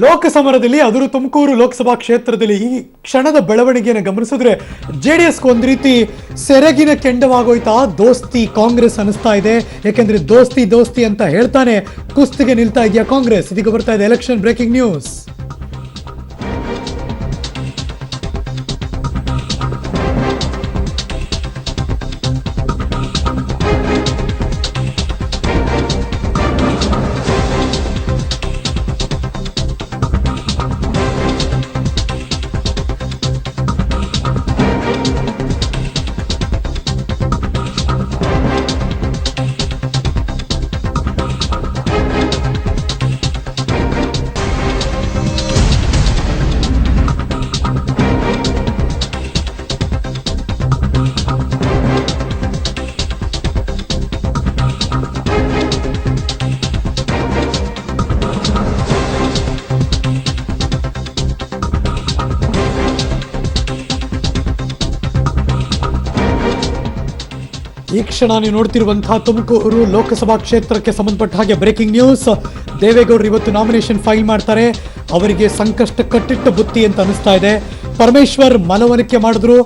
ಲೋಕಸಮರದಲ್ಲಿ ಅದರ ತುಮಕೂರು ಲೋಕಸಭಾ ಕ್ಷೇತ್ರದಲ್ಲಿ ಈ ಕ್ಷಣದ ಬೆಳವಣಿಗೆಯನ್ನು ಗಮನಿಸಿದ್ರೆ ಜೆಡಿಎಸ್ಗೆ ಒಂದು ರೀತಿ ಸೆರಗಿನ ಕೆಂಡವಾಗೋಯ್ತಾ ದೋಸ್ತಿ ಕಾಂಗ್ರೆಸ್ ಅನಿಸ್ತಾ ಇದೆ. ಯಾಕೆಂದ್ರೆ ದೋಸ್ತಿ ದೋಸ್ತಿ ಅಂತ ಹೇಳ್ತಾನೆ ಕುಸ್ತಿಗೆ ನಿಲ್ತಾ ಇದೆಯಾ ಕಾಂಗ್ರೆಸ್. ಇದೀಗ ಬರ್ತಾ ಇದೆ ಎಲೆಕ್ಷನ್ ಬ್ರೇಕಿಂಗ್ ನ್ಯೂಸ್. ಈ ಕ್ಷಣ ನೀವು ನೋಡ್ತಿರುವಂತಹ ತುಮಕೂರು ಲೋಕಸಭಾ ಕ್ಷೇತ್ರಕ್ಕೆ ಸಂಬಂಧಪಟ್ಟ ಹಾಗೆ ಬ್ರೇಕಿಂಗ್ ನ್ಯೂಸ್. ದೇವೇಗೌಡರು ಇವತ್ತು ನಾಮಿನೇಷನ್ ಫೈಲ್ ಮಾಡ್ತಾರೆ. ಅವರಿಗೆ ಸಂಕಷ್ಟ ಕಟ್ಟಿಟ್ಟ ಬುತ್ತಿ ಅಂತ ಅನಿಸ್ತಾ ಇದೆ. ಪರಮೇಶ್ವರ್ ಮನವೊಲಿಕೆ ಮಾಡಿದ್ರು,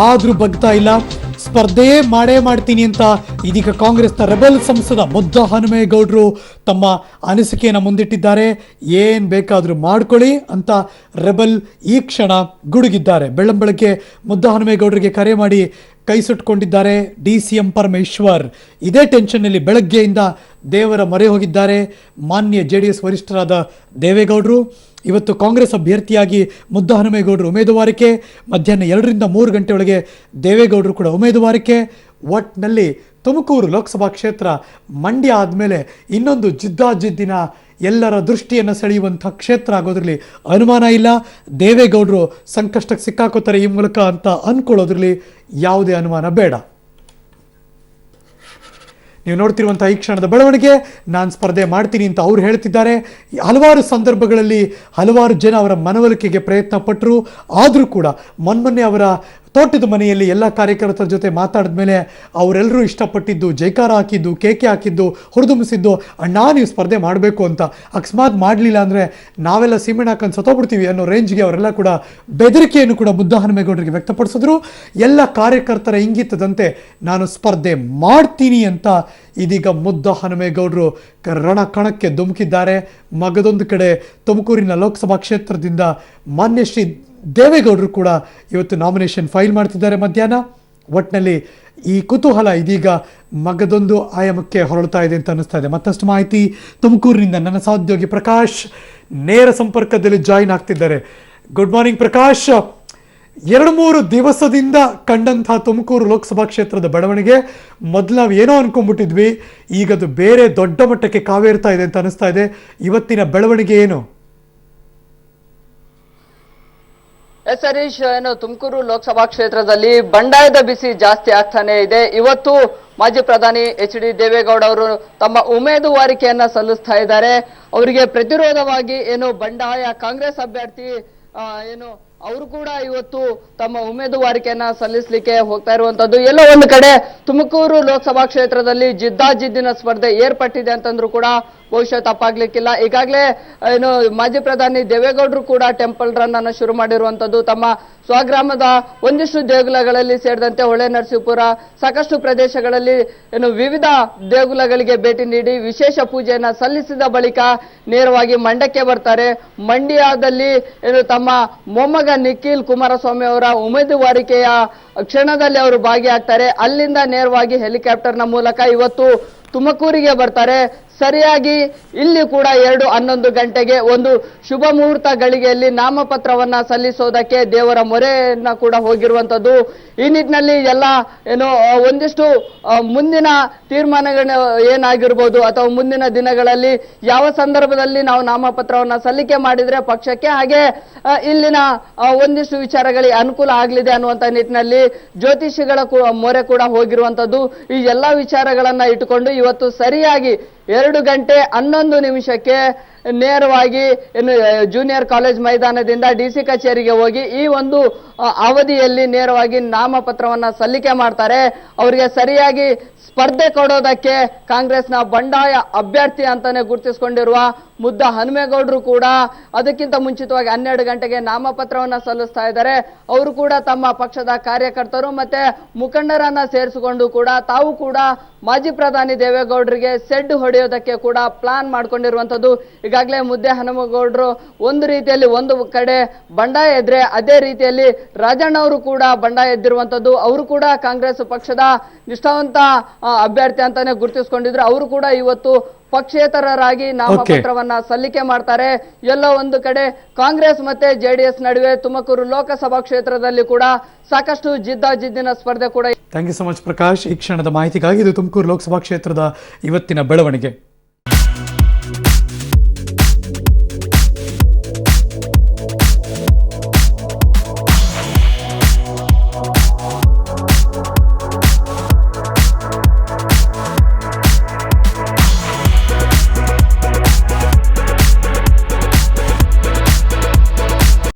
ಆದ್ರೂ ಬಗ್ತಾ ಇಲ್ಲ. ಸ್ಪರ್ಧೆ ಮಾಡೇ ಮಾಡ್ತೀನಿ ಅಂತ ಇದೀಗ ಕಾಂಗ್ರೆಸ್ನ ರೆಬಲ್ ಸಂಸದ ಮುದ್ದಹನುಮೇಗೌಡರು ತಮ್ಮ ಅನಿಸಿಕೆಯನ್ನು ಮುಂದಿಟ್ಟಿದ್ದಾರೆ. ಏನ್ ಬೇಕಾದ್ರೂ ಮಾಡ್ಕೊಳ್ಳಿ ಅಂತ ರೆಬಲ್ ಈ ಕ್ಷಣ ಗುಡುಗಿದ್ದಾರೆ. ಬೆಳ್ಳಂಬೆಳಗ್ಗೆ ಮುದ್ದಹನುಮೇಗೌಡರಿಗೆ ಕರೆ ಮಾಡಿ ಕೈ ಸುಟ್ಕೊಂಡಿದ್ದಾರೆ DCM ಪರಮೇಶ್ವರ್. ಇದೇ ಟೆನ್ಷನ್ನಲ್ಲಿ ಬೆಳಗ್ಗೆಯಿಂದ ದೇವರ ಮೊರೆ ಹೋಗಿದ್ದಾರೆ ಮಾನ್ಯ JDS ವರಿಷ್ಠರಾದ ದೇವೇಗೌಡರು. ಇವತ್ತು ಕಾಂಗ್ರೆಸ್ ಅಭ್ಯರ್ಥಿಯಾಗಿ ಮುದ್ದಹನುಮೇಗೌಡರು ಉಮೇದುವಾರಿಕೆ. ಮಧ್ಯಾಹ್ನ 2 ರಿಂದ 3 ಗಂಟೆ ಒಳಗೆ ದೇವೇಗೌಡರು ಕೂಡ ಉಮೇದುವಾರಿಕೆ. ಒಟ್ನಲ್ಲಿ ತುಮಕೂರು ಲೋಕಸಭಾ ಕ್ಷೇತ್ರ ಮಂಡ್ಯ ಆದಮೇಲೆ ಇನ್ನೊಂದು ಜಿದ್ದಾಜಿದ್ದಿನ ಎಲ್ಲರ ದೃಷ್ಟಿಯನ್ನು ಸೆಳೆಯುವಂಥ ಕ್ಷೇತ್ರ ಆಗೋದ್ರಲ್ಲಿ ಅನುಮಾನ ಇಲ್ಲ. ದೇವೇಗೌಡರು ಸಂಕಷ್ಟಕ್ಕೆ ಸಿಕ್ಕಾಕೋತಾರೆ ಈ ಮೂಲಕ ಅಂತ ಅಂದ್ಕೊಳ್ಳೋದ್ರಲ್ಲಿ ಯಾವುದೇ ಅನುಮಾನ ಬೇಡ. ನೀವು ನೋಡ್ತಿರುವಂಥ ಈ ಕ್ಷಣದ ಬೆಳವಣಿಗೆ, ನಾನು ಸ್ಪರ್ಧೆ ಮಾಡ್ತೀನಿ ಅಂತ ಅವ್ರು ಹೇಳ್ತಿದ್ದಾರೆ. ಹಲವಾರು ಸಂದರ್ಭಗಳಲ್ಲಿ ಹಲವಾರು ಜನ ಅವರ ಮನವೊಲಿಕೆಗೆ ಪ್ರಯತ್ನ ಪಟ್ಟರು. ಆದರೂ ಕೂಡ ಮೊನ್ನೆ ಅವರ ತೋಟದ ಮನೆಯಲ್ಲಿ ಎಲ್ಲ ಕಾರ್ಯಕರ್ತರ ಜೊತೆ ಮಾತಾಡಿದ ಮೇಲೆ ಅವರೆಲ್ಲರೂ ಇಷ್ಟಪಟ್ಟಿದ್ದು, ಜೈಕಾರ ಹಾಕಿದ್ದು, ಕೇಕೆ ಹಾಕಿದ್ದು, ಹುರಿದುಂಬಿಸಿದ್ದು, ಅಣ್ಣ ನೀವು ಸ್ಪರ್ಧೆ ಮಾಡಬೇಕು ಅಂತ. ಅಕಸ್ಮಾತ್ ಮಾಡಲಿಲ್ಲ ಅಂದರೆ ನಾವೆಲ್ಲ ಸೀಮೆಣ್ಣೆ ಹಾಕೊಂಡು ಸತ್ತೋಗ್ಬಿಡ್ತೀವಿ ಅನ್ನೋ ರೇಂಜ್ಗೆ ಅವರೆಲ್ಲ ಕೂಡ ಬೆದರಿಕೆಯನ್ನು ಕೂಡ ಮುದ್ದಹನುಮೇಗೌಡರಿಗೆ ವ್ಯಕ್ತಪಡಿಸಿದ್ರು. ಎಲ್ಲ ಕಾರ್ಯಕರ್ತರ ಇಂಗಿತದಂತೆ ನಾನು ಸ್ಪರ್ಧೆ ಮಾಡ್ತೀನಿ ಅಂತ ಇದೀಗ ಮುದ್ದಹನುಮೇಗೌಡರು ರಣಕಣಕ್ಕೆ ಧುಮುಕಿದ್ದಾರೆ. ಮಗದೊಂದು ಕಡೆ ತುಮಕೂರಿನ ಲೋಕಸಭಾ ಕ್ಷೇತ್ರದಿಂದ ಮಾನ್ಯ ಶ್ರೀ ದೇವೇಗೌಡರು ಕೂಡ ಇವತ್ತು ನಾಮಿನೇಷನ್ ಫೈಲ್ ಮಾಡ್ತಿದ್ದಾರೆ ಮಧ್ಯಾಹ್ನ. ಒಟ್ಟಿನಲ್ಲಿ ಈ ಕುತೂಹಲ ಇದೀಗ ಮಗದೊಂದು ಆಯಾಮಕ್ಕೆ ಹೊರಳ್ತಾ ಇದೆ ಅಂತ ಅನ್ನಿಸ್ತಾ ಇದೆ. ಮತ್ತಷ್ಟು ಮಾಹಿತಿ ತುಮಕೂರಿನಿಂದ ನನ್ನ ಸಹೋದ್ಯೋಗಿ ಪ್ರಕಾಶ್ ನೇರ ಸಂಪರ್ಕದಲ್ಲಿ ಜಾಯಿನ್ ಆಗ್ತಿದ್ದಾರೆ. Good morning Prakash. 2-3 ದಿವಸದಿಂದ ಕಂಡಂತಹ ತುಮಕೂರು ಲೋಕಸಭಾ ಕ್ಷೇತ್ರದ ಬೆಳವಣಿಗೆ ಮೊದಲು ನಾವು ಏನೋ ಅನ್ಕೊಂಡ್ಬಿಟ್ಟಿದ್ವಿ, ಈಗ ಅದು ಬೇರೆ ದೊಡ್ಡ ಮಟ್ಟಕ್ಕೆ ಕಾವೇರ್ತಾ ಇದೆ ಅಂತ ಅನಿಸ್ತಾ ಇದೆ. ಇವತ್ತಿನ ಬೆಳವಣಿಗೆ ಏನು? ಹರೀಶ್, ಏನು ತುಮಕೂರು ಲೋಕಸಭಾ ಕ್ಷೇತ್ರದಲ್ಲಿ ಬಂಡಾಯದ ಬಿಸಿ ಜಾಸ್ತಿ ಆಗ್ತಾನೆ ಇದೆ. ಇವತ್ತು ಮಾಜಿ ಪ್ರಧಾನಿ HD ದೇವೇಗೌಡ ಅವರು ತಮ್ಮ ಉಮೇದುವಾರಿಕೆಯನ್ನ ಸಲ್ಲಿಸ್ತಾ ಇದ್ದಾರೆ. ಅವರಿಗೆ ಪ್ರತಿರೋಧವಾಗಿ ಏನು ಬಂಡಾಯ ಕಾಂಗ್ರೆಸ್ ಅಭ್ಯರ್ಥಿ ಏನು ಅವರು ಕೂಡ ಇವತ್ತು ತಮ್ಮ ಉಮೇದುವಾರಿಕೆಯನ್ನ ಸಲ್ಲಿಸಲಿಕ್ಕೆ ಹೋಗ್ತಾ ಇರುವಂತದ್ದು. ಎಲ್ಲೋ ಒಂದು ಕಡೆ ತುಮಕೂರು ಲೋಕಸಭಾ ಕ್ಷೇತ್ರದಲ್ಲಿ ಜಿದ್ದಾಜಿದ್ದಿನ ಸ್ಪರ್ಧೆ ಏರ್ಪಟ್ಟಿದೆ ಅಂತಂದ್ರೂ ಕೂಡ ಬಹುಶಃ ತಪ್ಪಾಗ್ಲಿಕ್ಕಿಲ್ಲ. ಈಗಾಗಲೇ ಏನು ಮಾಜಿ ಪ್ರಧಾನಿ ದೇವೇಗೌಡರು ಕೂಡ ಟೆಂಪಲ್ ರನ್ ಅನ್ನು ಶುರು ಮಾಡಿರುವಂತದ್ದು. ತಮ್ಮ ಸ್ವಗ್ರಾಮದ ಒಂದಿಷ್ಟು ದೇಗುಲಗಳಲ್ಲಿ ಸೇರಿದಂತೆ ಹೊಳೆ ನರಸೀಪುರ ಸಾಕಷ್ಟು ಪ್ರದೇಶಗಳಲ್ಲಿ ಏನು ವಿವಿಧ ದೇಗುಲಗಳಿಗೆ ಭೇಟಿ ನೀಡಿ ವಿಶೇಷ ಪೂಜೆಯನ್ನ ಸಲ್ಲಿಸಿದ ಬಳಿಕ ನೇರವಾಗಿ ಮಂಡ್ಯಕ್ಕೆ ಬರ್ತಾರೆ. ಮಂಡ್ಯದಲ್ಲಿ ಏನು ತಮ್ಮ ಮೊಮ್ಮಗ ನಿಖಿಲ್ ಕುಮಾರಸ್ವಾಮಿ ಅವರ ಉಮೇದುವಾರಿಕೆಯ ಕ್ಷಣದಲ್ಲಿ ಅವರು ಭಾಗಿಯಾಗ್ತಾರೆ. ಅಲ್ಲಿಂದ ನೇರವಾಗಿ ಹೆಲಿಕಾಪ್ಟರ್ನ ಮೂಲಕ ಇವತ್ತು ತುಮಕೂರಿಗೆ ಬರ್ತಾರೆ. ಸರಿಯಾಗಿ ಇಲ್ಲಿ ಕೂಡ 2:11 ಗಂಟೆಗೆ ಒಂದು ಶುಭ ಮುಹೂರ್ತ ಗಳಿಗೆಯಲ್ಲಿ ನಾಮಪತ್ರವನ್ನ ಸಲ್ಲಿಸೋದಕ್ಕೆ ದೇವರ ಮೊರೆಯನ್ನ ಕೂಡ ಹೋಗಿರುವಂತದ್ದು. ಈ ನಿಟ್ಟಿನಲ್ಲಿ ಎಲ್ಲ ಏನು ಒಂದಿಷ್ಟು ಮುಂದಿನ ತೀರ್ಮಾನಗಳು ಏನಾಗಿರ್ಬೋದು ಅಥವಾ ಮುಂದಿನ ದಿನಗಳಲ್ಲಿ ಯಾವ ಸಂದರ್ಭದಲ್ಲಿ ನಾವು ನಾಮಪತ್ರವನ್ನ ಸಲ್ಲಿಕೆ ಮಾಡಿದ್ರೆ ಪಕ್ಷಕ್ಕೆ ಹಾಗೆ ಇಲ್ಲಿನ ಒಂದಿಷ್ಟು ವಿಚಾರಗಳಿಗೆ ಅನುಕೂಲ ಆಗಲಿದೆ ಅನ್ನುವಂತ ನಿಟ್ಟಿನಲ್ಲಿ ಜ್ಯೋತಿಷಿಗಳ ಮೊರೆ ಕೂಡ ಹೋಗಿರುವಂತದ್ದು. ಈ ಎಲ್ಲಾ ವಿಚಾರಗಳನ್ನ ಇಟ್ಟುಕೊಂಡು ಇವತ್ತು ಸರಿಯಾಗಿ 2 ಗಂಟೆ 11 ನಿಮಿಷಕ್ಕೆ ನೇರವಾಗಿ ಇನ್ನು ಜೂನಿಯರ್ ಕಾಲೇಜ್ ಮೈದಾನದಿಂದ ಡಿಸಿ ಕಚೇರಿಗೆ ಹೋಗಿ ಈ ಒಂದು ಅವಧಿಯಲ್ಲಿ ನೇರವಾಗಿ ನಾಮಪತ್ರವನ್ನ ಸಲ್ಲಿಕೆ ಮಾಡ್ತಾರೆ. ಅವರಿಗೆ ಸರಿಯಾಗಿ ಸ್ಪರ್ಧೆ ಕೊಡೋದಕ್ಕೆ ಕಾಂಗ್ರೆಸ್ನ ಬಂಡಾಯ ಅಭ್ಯರ್ಥಿ ಅಂತಾನೆ ಗುರುತಿಸಿಕೊಂಡಿರುವ ಮುದ್ದ ಹನುಮೇಗೌಡರು ಕೂಡ ಅದಕ್ಕಿಂತ ಮುಂಚಿತವಾಗಿ 12 ಗಂಟೆಗೆ ನಾಮಪತ್ರವನ್ನ ಸಲ್ಲಿಸ್ತಾ ಇದ್ದಾರೆ. ಅವರು ಕೂಡ ತಮ್ಮ ಪಕ್ಷದ ಕಾರ್ಯಕರ್ತರು ಮತ್ತೆ ಮುಖಂಡರನ್ನ ಸೇರಿಸಿಕೊಂಡು ಕೂಡ ತಾವು ಕೂಡ ಮಾಜಿ ಪ್ರಧಾನಿ ದೇವೇಗೌಡರಿಗೆ ಸೆಡ್ ಹೊಡೆಯೋದಕ್ಕೆ ಕೂಡ ಪ್ಲಾನ್ ಮಾಡ್ಕೊಂಡಿರುವಂತದ್ದು. ಈಗಾಗಲೇ ಮುದ್ದೆ ಹನುಮೇಗೌಡರು ಒಂದು ರೀತಿಯಲ್ಲಿ ಒಂದು ಕಡೆ ಬಂಡಾಯ ಎದ್ರೆ ಅದೇ ರೀತಿಯಲ್ಲಿ ರಾಜಣ್ಣ ಅವರು ಕೂಡ ಬಂಡಾಯ ಎದ್ದಿರುವಂತದ್ದು. ಅವರು ಕೂಡ ಕಾಂಗ್ರೆಸ್ ಪಕ್ಷದ ನಿಷ್ಠಾವಂತ ಅಭ್ಯರ್ಥಿ ಅಂತಾನೆ ಗುರುತಿಸಿಕೊಂಡಿದ್ರು. ಅವರು ಕೂಡ ಇವತ್ತು ಪಕ್ಷೇತರರಾಗಿ ನಾಮಪತ್ರವನ್ನ ಸಲ್ಲಿಕೆ ಮಾಡ್ತಾರೆ. ಎಲ್ಲೋ ಒಂದು ಕಡೆ ಕಾಂಗ್ರೆಸ್ ಮತ್ತೆ ಜೆಡಿಎಸ್ ನಡುವೆ ತುಮಕೂರು ಲೋಕಸಭಾ ಕ್ಷೇತ್ರದಲ್ಲಿ ಕೂಡ ಸಾಕಷ್ಟು ಜಿದ್ದಾಜಿದ್ದಿನ ಸ್ಪರ್ಧೆ ಕೂಡ. Thank you so much Prakash. ಈ ಕ್ಷಣದ ಮಾಹಿತಿಗಾಗಿ ಇದು ತುಮಕೂರು ಲೋಕಸಭಾ ಕ್ಷೇತ್ರದ ಇವತ್ತಿನ ಬೆಳವಣಿಗೆ.